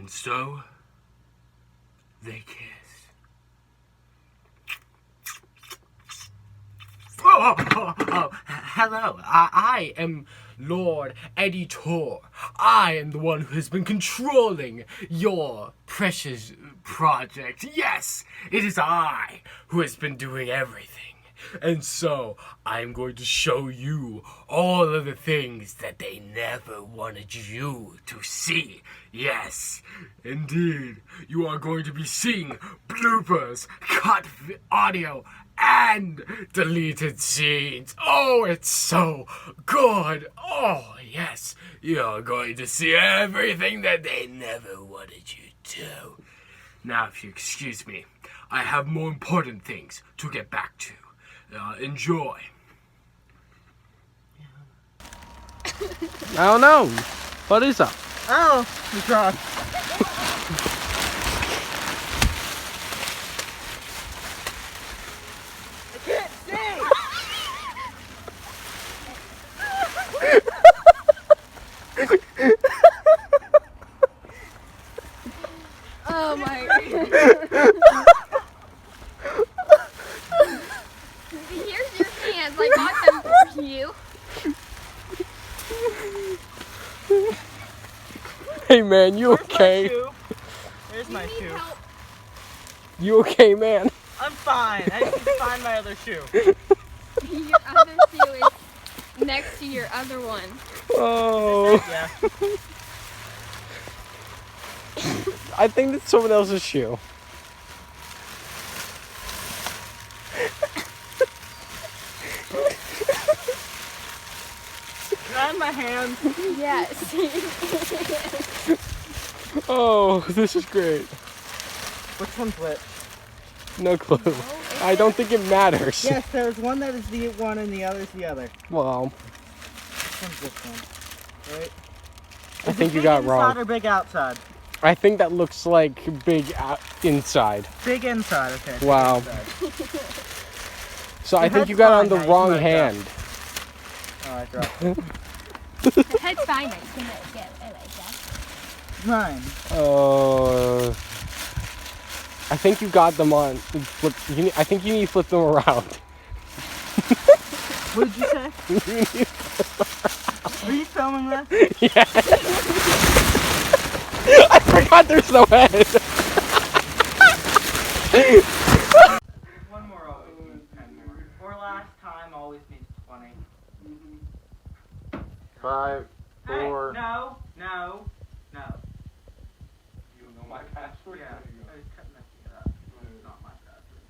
And so, they kiss. Hello, I am Lord Editor. I am the one who has been controlling your precious project. Yes, it is I who has been doing everything. And so, I'm going to show you all of the things that they never wanted you to see. Yes, indeed, you are going to be seeing bloopers, cut audio, and deleted scenes. Oh, it's so good. Oh, yes, you're going to see everything that they never wanted you to. Now, if you excuse me, I have more important things to get back to. Enjoy. I don't know. What is that? Oh, you crossed. I can't see. Oh my god. Here's your hands. I got them for you. Hey man, you okay? There's my shoe. Help. You okay, man? I'm fine. I need to find my other shoe. Your other shoe is next to your other one. Oh. Yeah. I think that's someone else's shoe. Grab my hand. Yes. Oh, this is great. Which one's which? No clue. I don't think it matters. Yes, there's one that is the one and the other's the other. Well, Which one's this one? Right? I think you got it Inside wrong. or big outside? I think that looks like big inside. Big inside, okay. Big Wow. inside. So I The think you head's got on fine, the guys. wrong You might hand. Oh, I dropped it. The head's fine. I can get it like that. Mine. Oh. I think you got them on. I think you need to flip them around. What did you say? Are you filming this? Yeah. I forgot there's no head. One more always means 10 more. Or last time always means 20. 5, 4. Hey, no. You know my password? Yeah, I was messing it up. It's not my password.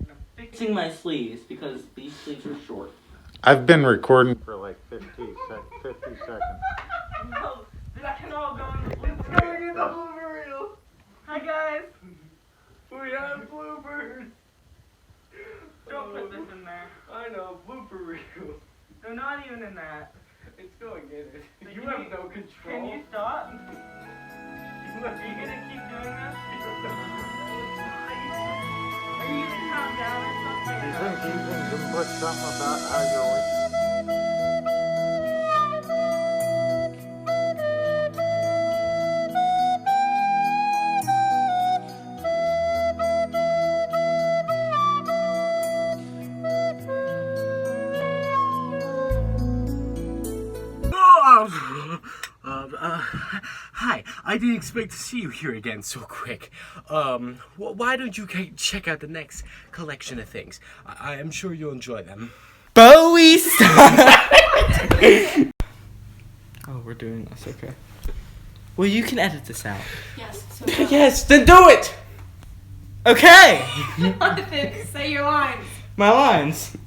I'm fixing my sleeves because these sleeves are short. I've been recording for like 50 seconds. No, that can all go in the blooper reel. Hi guys. We have bloopers. Don't put this in there. I know, blooper reel. No, not even in that. It's going in it. So You can have you- no control. Can you stop? Are you gonna keep doing this? Are you gonna calm down or something? You think you can put something about how you're Hi, I didn't expect to see you here again so quick. Why don't you check out the next collection of things? I am sure you'll enjoy them. Bowie style. Oh, we're doing this, okay. Well, you can edit this out. Yes. So Yes, then do it! Okay! Jonathan, say your lines. My lines.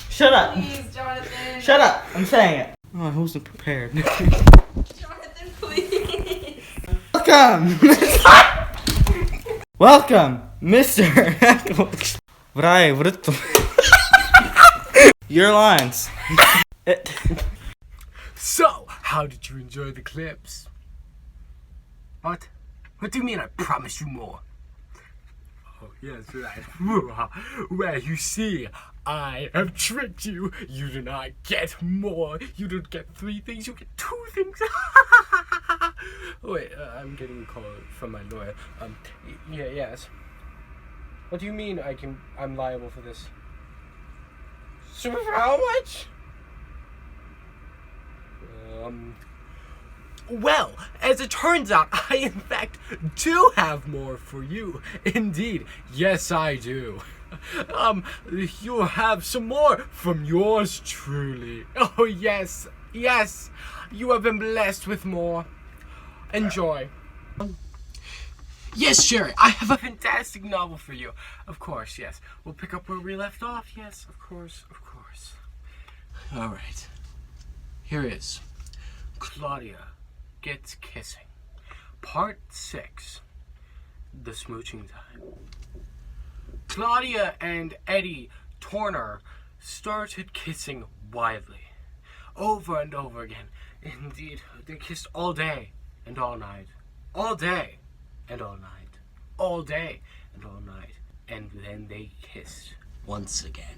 Shut up. Please, Jonathan. Shut up. I'm saying it. Oh, I wasn't prepared. Jonathan, please. Welcome! Welcome, Mr. Your lines. So, how did you enjoy the clips? What? What do you mean I promised you more? Oh, yes, right. Well, you see, I have tricked you. You do not get more. You don't get 3 things. You get 2 things. Wait, I'm getting a call from my lawyer. Yes. What do you mean I'm liable for this? So how much? Well, as it turns out, I in fact do have more for you. Indeed, yes I do. You'll have some more from yours truly. Oh yes, you have been blessed with more. Enjoy. Yes, Sherry, I have a fantastic novel for you. Of course, yes. We'll pick up where we left off. Yes, of course. All right. Here is Claudia Gets Kissing. Part 6. The Smooching Time. Claudia and Eddie Turner started kissing wildly. Over and over again. Indeed, they kissed all day and all night. All day and all night. All day and all night. And then they kissed once again.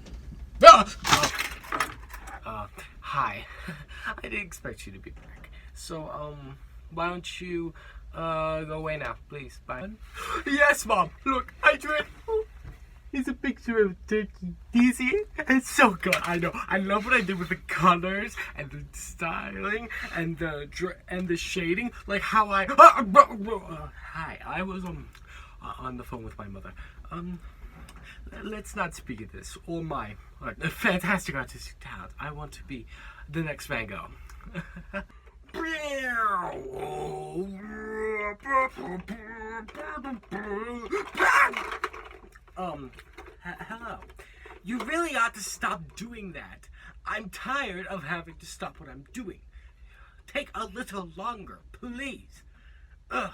Hi. I didn't expect you to be back. So, why don't you, go away now, please. Bye. Yes, Mom. Look, I drew it. It's a picture of turkey. Do you see it? It's so good. I know. I love what I did with the colors and the styling and the shading. Like how I. Hi. I was on the phone with my mother. Let's not speak of this or my fantastic artistic talent. I want to be the next Van Gogh. Hello. You really ought to stop doing that. I'm tired of having to stop what I'm doing. Take a little longer, please. Ugh.